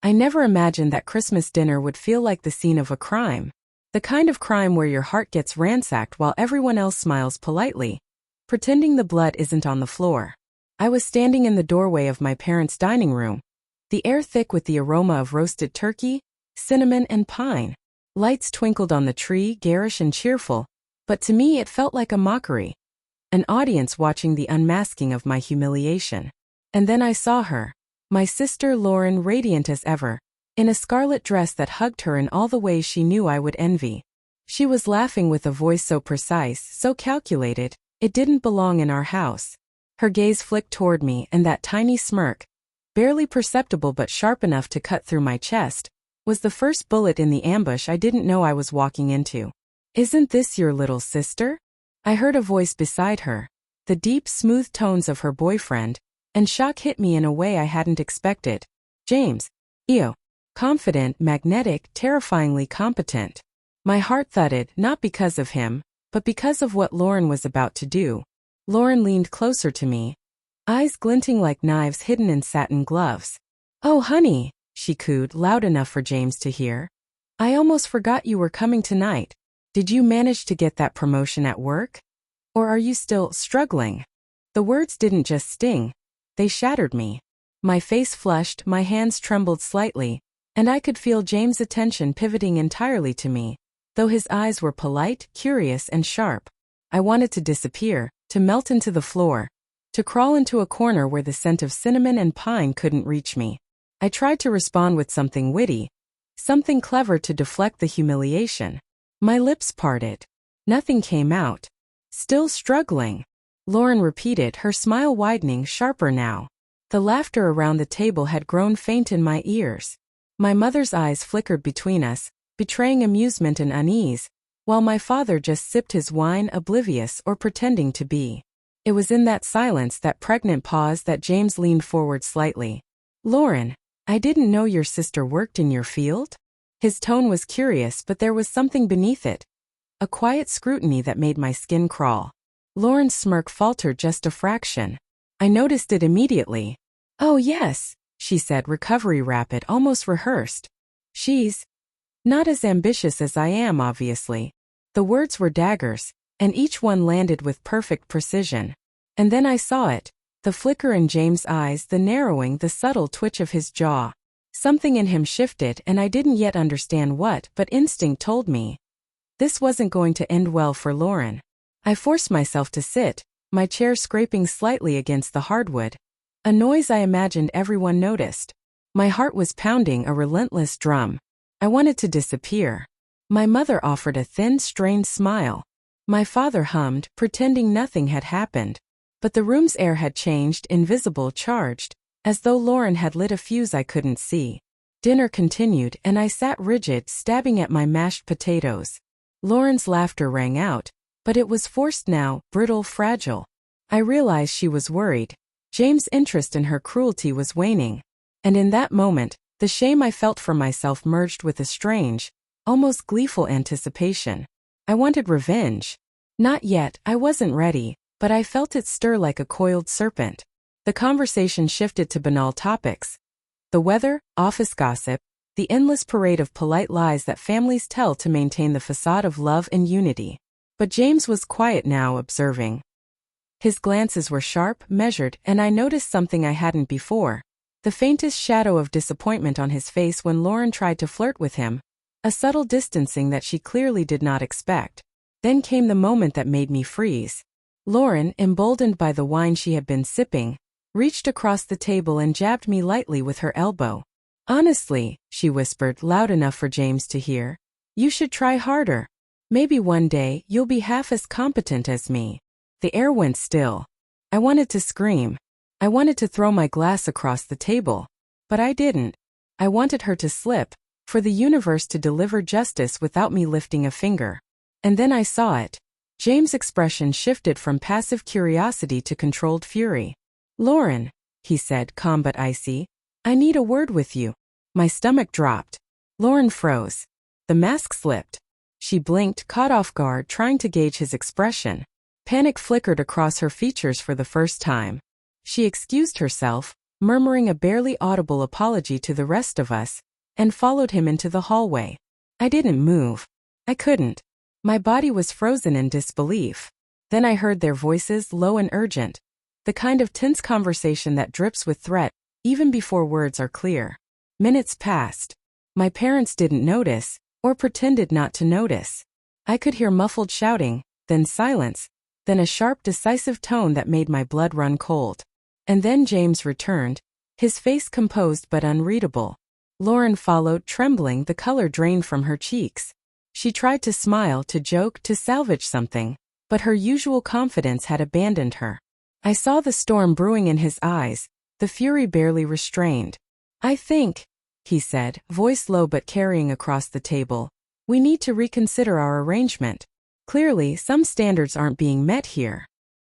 I never imagined that Christmas dinner would feel like the scene of a crime. The kind of crime where your heart gets ransacked while everyone else smiles politely, pretending the blood isn't on the floor. I was standing in the doorway of my parents' dining room, the air thick with the aroma of roasted turkey, cinnamon, and pine. Lights twinkled on the tree, garish and cheerful, but to me it felt like a mockery. An audience watching the unmasking of my humiliation. And then I saw her. My sister Lauren, radiant as ever, in a scarlet dress that hugged her in all the ways she knew I would envy. She was laughing with a voice so precise, so calculated, it didn't belong in our house. Her gaze flicked toward me, and that tiny smirk, barely perceptible but sharp enough to cut through my chest, was the first bullet in the ambush I didn't know I was walking into. "Isn't this your little sister?" I heard a voice beside her, the deep, smooth tones of her boyfriend, and shock hit me in a way I hadn't expected. James. Ew. Confident, magnetic, terrifyingly competent. My heart thudded, not because of him, but because of what Lauren was about to do. Lauren leaned closer to me, eyes glinting like knives hidden in satin gloves. "Oh, honey," she cooed, loud enough for James to hear. "I almost forgot you were coming tonight. Did you manage to get that promotion at work? Or are you still struggling?" The words didn't just sting. They shattered me. My face flushed, my hands trembled slightly, and I could feel James' attention pivoting entirely to me, though his eyes were polite, curious, and sharp. I wanted to disappear, to melt into the floor, to crawl into a corner where the scent of cinnamon and pine couldn't reach me. I tried to respond with something witty, something clever to deflect the humiliation. My lips parted. Nothing came out. "Still struggling," Lauren repeated, her smile widening, sharper now. The laughter around the table had grown faint in my ears. My mother's eyes flickered between us, betraying amusement and unease, while my father just sipped his wine, oblivious or pretending to be. It was in that silence, that pregnant pause, that James leaned forward slightly. "Lauren, I didn't know your sister worked in your field?" His tone was curious, but there was something beneath it, a quiet scrutiny that made my skin crawl. Lauren's smirk faltered just a fraction. I noticed it immediately. "Oh yes," she said, recovery rapid, almost rehearsed. "She's not as ambitious as I am, obviously." The words were daggers, and each one landed with perfect precision. And then I saw it, the flicker in James' eyes, the narrowing, the subtle twitch of his jaw. Something in him shifted, and I didn't yet understand what, but instinct told me this wasn't going to end well for Lauren. I forced myself to sit, my chair scraping slightly against the hardwood, a noise I imagined everyone noticed. My heart was pounding, a relentless drum. I wanted to disappear. My mother offered a thin, strained smile. My father hummed, pretending nothing had happened. But the room's air had changed, invisible, charged, as though Lauren had lit a fuse I couldn't see. Dinner continued, and I sat rigid, stabbing at my mashed potatoes. Lauren's laughter rang out, but it was forced now, brittle, fragile. I realized she was worried. James' interest in her cruelty was waning. And in that moment, the shame I felt for myself merged with a strange, almost gleeful anticipation. I wanted revenge. Not yet, I wasn't ready, but I felt it stir like a coiled serpent. The conversation shifted to banal topics. The weather, office gossip, the endless parade of polite lies that families tell to maintain the facade of love and unity. But James was quiet now, observing. His glances were sharp, measured, and I noticed something I hadn't before. The faintest shadow of disappointment on his face when Lauren tried to flirt with him, a subtle distancing that she clearly did not expect. Then came the moment that made me freeze. Lauren, emboldened by the wine she had been sipping, reached across the table and jabbed me lightly with her elbow. "Honestly," she whispered, loud enough for James to hear, "you should try harder. Maybe one day you'll be half as competent as me." The air went still. I wanted to scream. I wanted to throw my glass across the table. But I didn't. I wanted her to slip, for the universe to deliver justice without me lifting a finger. And then I saw it. James' expression shifted from passive curiosity to controlled fury. "Lauren," he said, calm but icy, "I need a word with you." My stomach dropped. Lauren froze. The mask slipped. She blinked, caught off guard, trying to gauge his expression. Panic flickered across her features for the first time. She excused herself, murmuring a barely audible apology to the rest of us, and followed him into the hallway. I didn't move. I couldn't. My body was frozen in disbelief. Then I heard their voices, low and urgent. The kind of tense conversation that drips with threat, even before words are clear. Minutes passed. My parents didn't notice, or pretended not to notice. I could hear muffled shouting, then silence, then a sharp, decisive tone that made my blood run cold. And then James returned, his face composed but unreadable. Lauren followed, trembling, the color drained from her cheeks. She tried to smile, to joke, to salvage something, but her usual confidence had abandoned her. I saw the storm brewing in his eyes, the fury barely restrained. "I think," he said, voice low but carrying across the table, "we need to reconsider our arrangement. Clearly, some standards aren't being met here."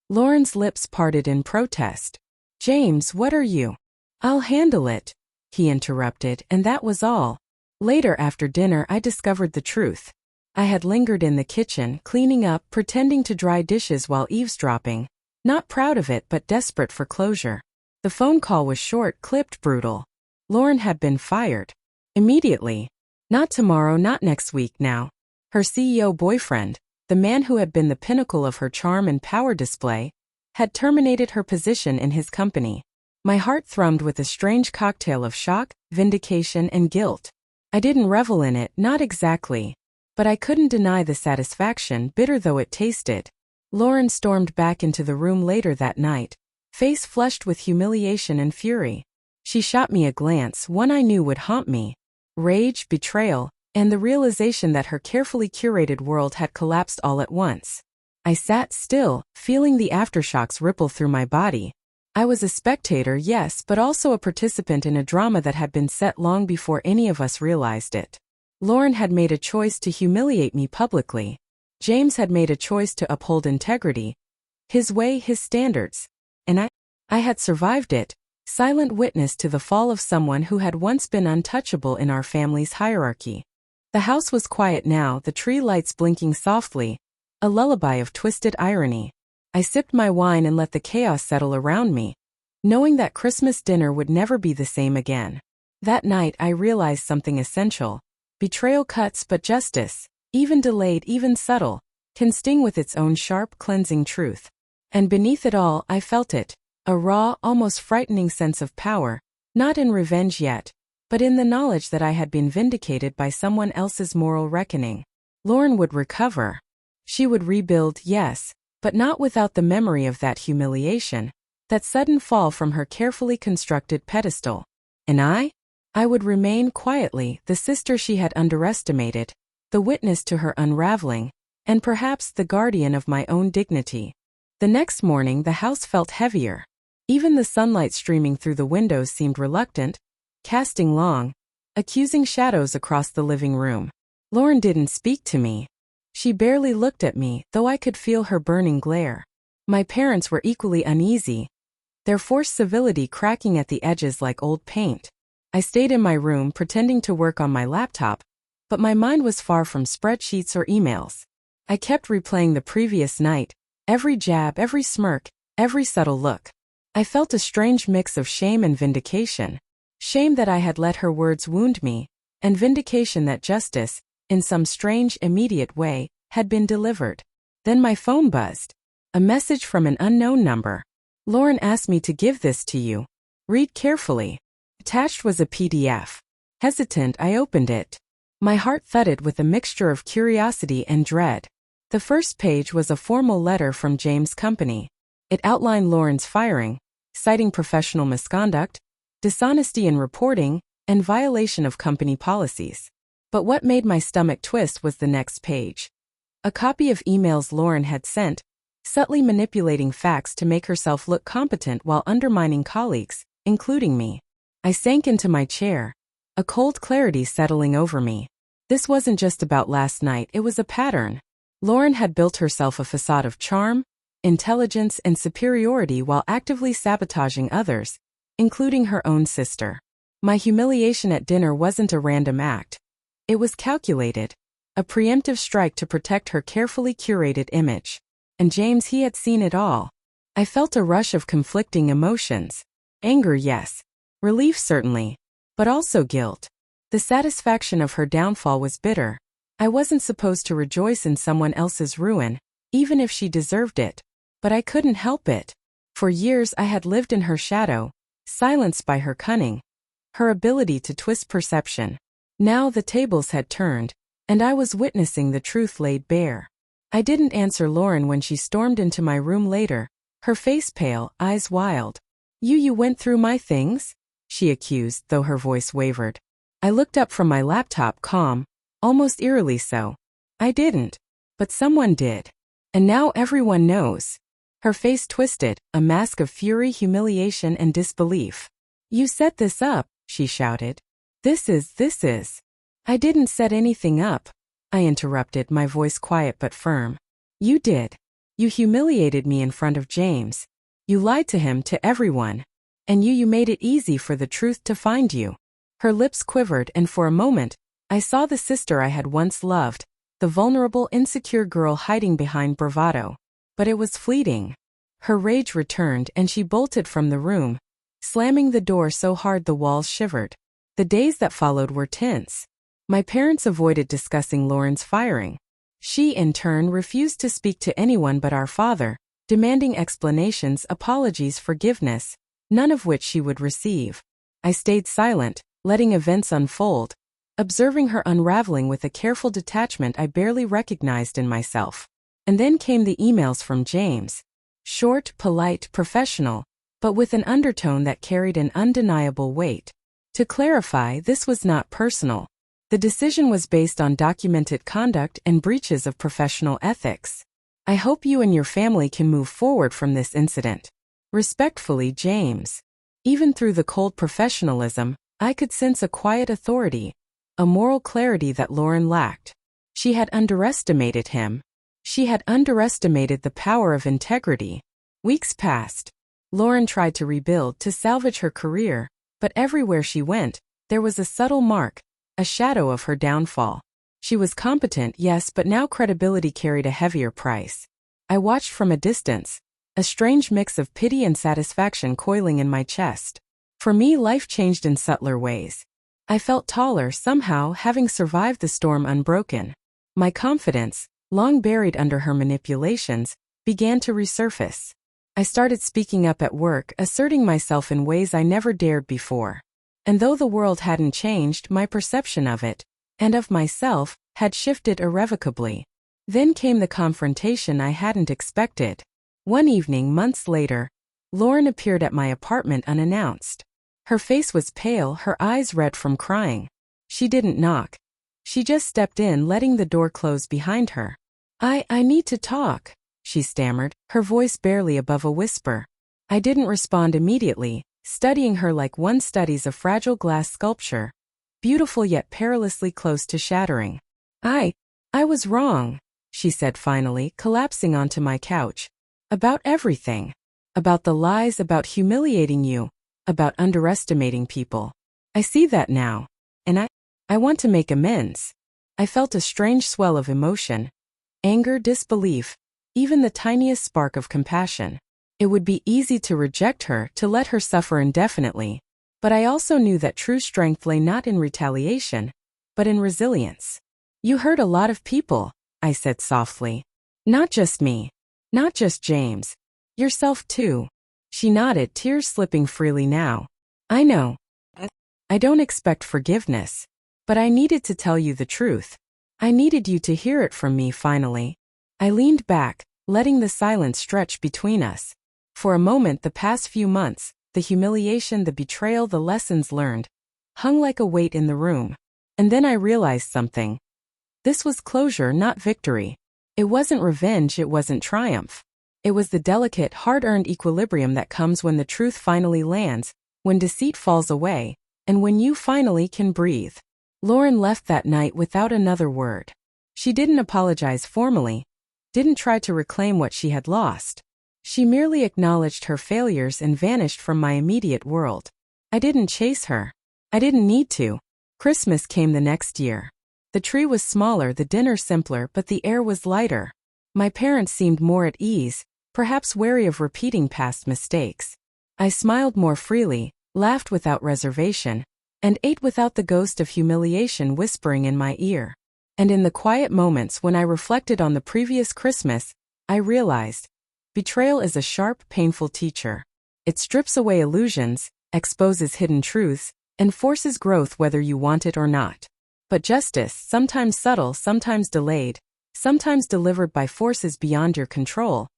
Lauren's lips parted in protest. "James, what are you?" "I'll handle it," he interrupted, and that was all. Later after dinner I discovered the truth. I had lingered in the kitchen, cleaning up, pretending to dry dishes while eavesdropping. Not proud of it but desperate for closure. The phone call was short, clipped, brutal. Lauren had been fired. Immediately. Not tomorrow, not next week now. Her CEO boyfriend, the man who had been the pinnacle of her charm and power display, had terminated her position in his company. My heart thrummed with a strange cocktail of shock, vindication, and guilt. I didn't revel in it, not exactly. But I couldn't deny the satisfaction, bitter though it tasted. Lauren stormed back into the room later that night, face flushed with humiliation and fury. She shot me a glance, one I knew would haunt me. Rage, betrayal, and the realization that her carefully curated world had collapsed all at once. I sat still, feeling the aftershocks ripple through my body. I was a spectator, yes, but also a participant in a drama that had been set long before any of us realized it. Lauren had made a choice to humiliate me publicly. James had made a choice to uphold integrity. His way, his standards. And I had survived it, silent witness to the fall of someone who had once been untouchable in our family's hierarchy. The house was quiet now, the tree lights blinking softly, a lullaby of twisted irony. I sipped my wine and let the chaos settle around me, knowing that Christmas dinner would never be the same again. That night I realized something essential. Betrayal cuts, but justice, even delayed, even subtle, can sting with its own sharp, cleansing truth. And beneath it all, I felt it, a raw, almost frightening sense of power, not in revenge yet, but in the knowledge that I had been vindicated by someone else's moral reckoning. Lauren would recover. She would rebuild, yes, but not without the memory of that humiliation, that sudden fall from her carefully constructed pedestal. And I would remain quietly, the sister she had underestimated, the witness to her unraveling, and perhaps the guardian of my own dignity. The next morning the house felt heavier. Even the sunlight streaming through the windows seemed reluctant, casting long, accusing shadows across the living room. Lauren didn't speak to me. She barely looked at me, though I could feel her burning glare. My parents were equally uneasy, their forced civility cracking at the edges like old paint. I stayed in my room pretending to work on my laptop, but my mind was far from spreadsheets or emails. I kept replaying the previous night, every jab, every smirk, every subtle look. I felt a strange mix of shame and vindication. Shame that I had let her words wound me, and vindication that justice, in some strange, immediate way, had been delivered. Then my phone buzzed. A message from an unknown number. "Lauren asked me to give this to you. Read carefully." Attached was a PDF. Hesitant, I opened it. My heart thudded with a mixture of curiosity and dread. The first page was a formal letter from James' company. It outlined Lauren's firing, citing professional misconduct, dishonesty in reporting, and violation of company policies. But what made my stomach twist was the next page. A copy of emails Lauren had sent, subtly manipulating facts to make herself look competent while undermining colleagues, including me. I sank into my chair, a cold clarity settling over me. This wasn't just about last night, it was a pattern. Lauren had built herself a facade of charm, intelligence, and superiority while actively sabotaging others, including her own sister. My humiliation at dinner wasn't a random act. It was calculated, a preemptive strike to protect her carefully curated image. And James, he had seen it all. I felt a rush of conflicting emotions. Anger, yes. Relief, certainly. But also guilt. The satisfaction of her downfall was bitter. I wasn't supposed to rejoice in someone else's ruin, even if she deserved it. But I couldn't help it. For years I had lived in her shadow, silenced by her cunning, her ability to twist perception. Now the tables had turned, and I was witnessing the truth laid bare. I didn't answer Lauren when she stormed into my room later, her face pale, eyes wild. You went through my things?" she accused, though her voice wavered. I looked up from my laptop, calm, almost eerily so. "I didn't. But someone did. And now everyone knows." Her face twisted, a mask of fury, humiliation, and disbelief. "You set this up," she shouted. This is. "I didn't set anything up," I interrupted, my voice quiet but firm. "You did. You humiliated me in front of James. You lied to him, to everyone. And you made it easy for the truth to find you." Her lips quivered, and for a moment, I saw the sister I had once loved, the vulnerable, insecure girl hiding behind bravado. But it was fleeting. Her rage returned, and she bolted from the room, slamming the door so hard the walls shivered. The days that followed were tense. My parents avoided discussing Lauren's firing. She, in turn, refused to speak to anyone but our father, demanding explanations, apologies, forgiveness, none of which she would receive. I stayed silent, letting events unfold, observing her unraveling with a careful detachment I barely recognized in myself. And then came the emails from James. Short, polite, professional, but with an undertone that carried an undeniable weight. To clarify, this was not personal. The decision was based on documented conduct and breaches of professional ethics. "I hope you and your family can move forward from this incident. Respectfully, James." Even through the cold professionalism, I could sense a quiet authority, a moral clarity that Lauren lacked. She had underestimated him. She had underestimated the power of integrity. Weeks passed. Lauren tried to rebuild, to salvage her career, but everywhere she went, there was a subtle mark, a shadow of her downfall. She was competent, yes, but now credibility carried a heavier price. I watched from a distance, a strange mix of pity and satisfaction coiling in my chest. For me, life changed in subtler ways. I felt taller somehow, having survived the storm unbroken. My confidence, long buried under her manipulations, began to resurface. I started speaking up at work, asserting myself in ways I never dared before. And though the world hadn't changed, my perception of it, and of myself, had shifted irrevocably. Then came the confrontation I hadn't expected. One evening, months later, Lauren appeared at my apartment unannounced. Her face was pale, her eyes red from crying. She didn't knock. She just stepped in, letting the door close behind her. I need to talk," she stammered, her voice barely above a whisper. I didn't respond immediately, studying her like one studies a fragile glass sculpture, beautiful yet perilously close to shattering. I was wrong," she said finally, collapsing onto my couch. "About everything. About the lies, about humiliating you, about underestimating people. I see that now. And I want to make amends." I felt a strange swell of emotion. Anger, disbelief, even the tiniest spark of compassion. It would be easy to reject her, to let her suffer indefinitely. But I also knew that true strength lay not in retaliation, but in resilience. "You hurt a lot of people," I said softly. "Not just me. Not just James. Yourself too." She nodded, tears slipping freely now. "I know. I don't expect forgiveness. But I needed to tell you the truth. I needed you to hear it from me finally." I leaned back, letting the silence stretch between us. For a moment, the past few months, the humiliation, the betrayal, the lessons learned, hung like a weight in the room. And then I realized something. This was closure, not victory. It wasn't revenge, it wasn't triumph. It was the delicate, hard-earned equilibrium that comes when the truth finally lands, when deceit falls away, and when you finally can breathe. Lauren left that night without another word. She didn't apologize formally, didn't try to reclaim what she had lost. She merely acknowledged her failures and vanished from my immediate world. I didn't chase her. I didn't need to. Christmas came the next year. The tree was smaller, the dinner simpler, but the air was lighter. My parents seemed more at ease, perhaps wary of repeating past mistakes. I smiled more freely, laughed without reservation, and ate without the ghost of humiliation whispering in my ear. And in the quiet moments when I reflected on the previous Christmas, I realized, betrayal is a sharp, painful teacher. It strips away illusions, exposes hidden truths, and forces growth whether you want it or not. But justice, sometimes subtle, sometimes delayed, sometimes delivered by forces beyond your control,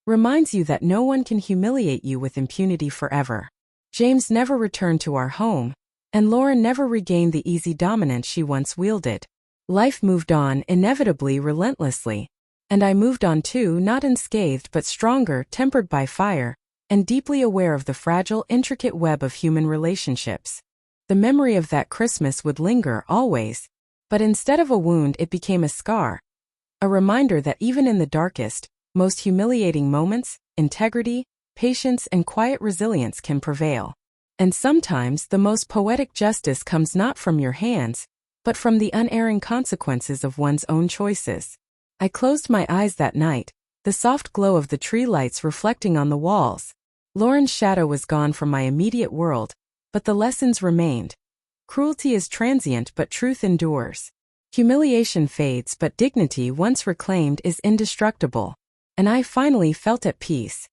reminds you that no one can humiliate you with impunity forever. James never returned to our home, and Lauren never regained the easy dominance she once wielded. Life moved on, inevitably, relentlessly. And I moved on too, not unscathed but stronger, tempered by fire, and deeply aware of the fragile, intricate web of human relationships. The memory of that Christmas would linger always, but instead of a wound it became a scar, a reminder that even in the darkest, most humiliating moments, integrity, patience, and quiet resilience can prevail. And sometimes the most poetic justice comes not from your hands, but from the unerring consequences of one's own choices. I closed my eyes that night, the soft glow of the tree lights reflecting on the walls. Lauren's shadow was gone from my immediate world, but the lessons remained. Cruelty is transient but truth endures. Humiliation fades but dignity once reclaimed is indestructible. And I finally felt at peace,